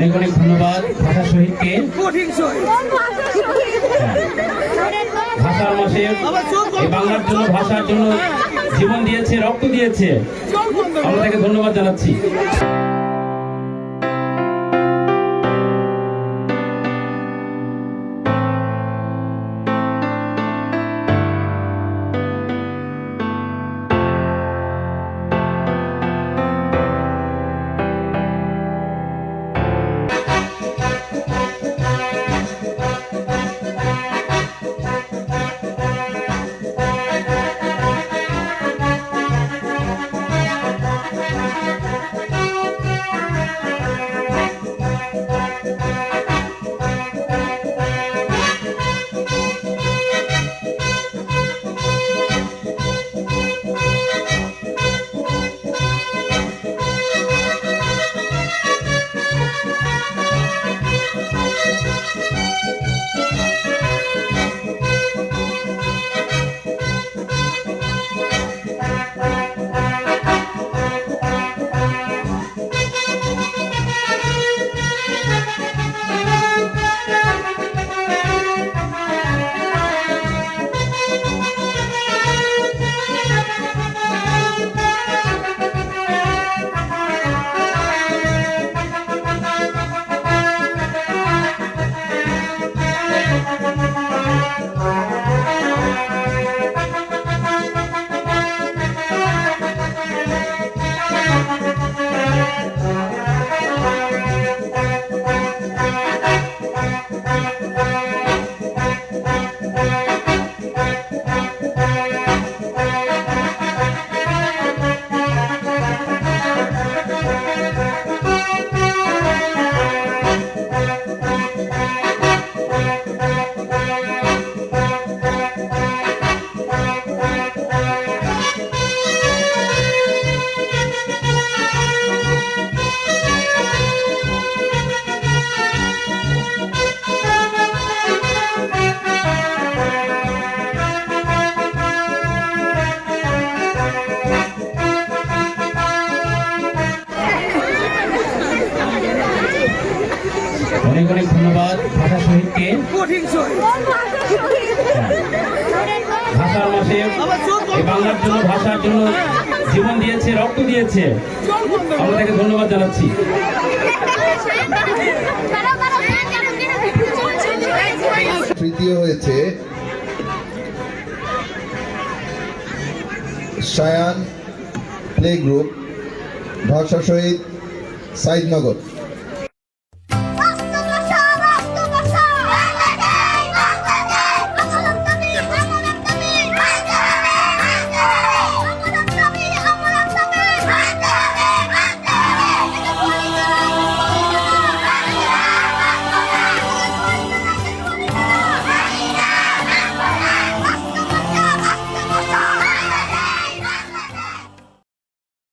অনেক অনেক ধন্যবাদ ভাষা শহীদকে। ভাষার মাসে এই বাংলার জন্য, ভাষার জন্য জীবন দিয়েছে, রক্ত দিয়েছে, আমরা তাকে ধন্যবাদ জানাচ্ছি। অনেক অনেক ধন্যবাদ ভাষা শহীদকে। ভাষার মাসে এই বাংলার জন্য, ভাষার জন্য জীবন দিয়েছে, রক্ত দিয়েছে, আমরা তাকে ধন্যবাদ জানাচ্ছি। তৃতীয় হয়েছে শায়ান প্লে গ্রুপ, ভাষা শহীদ সাইদনগর।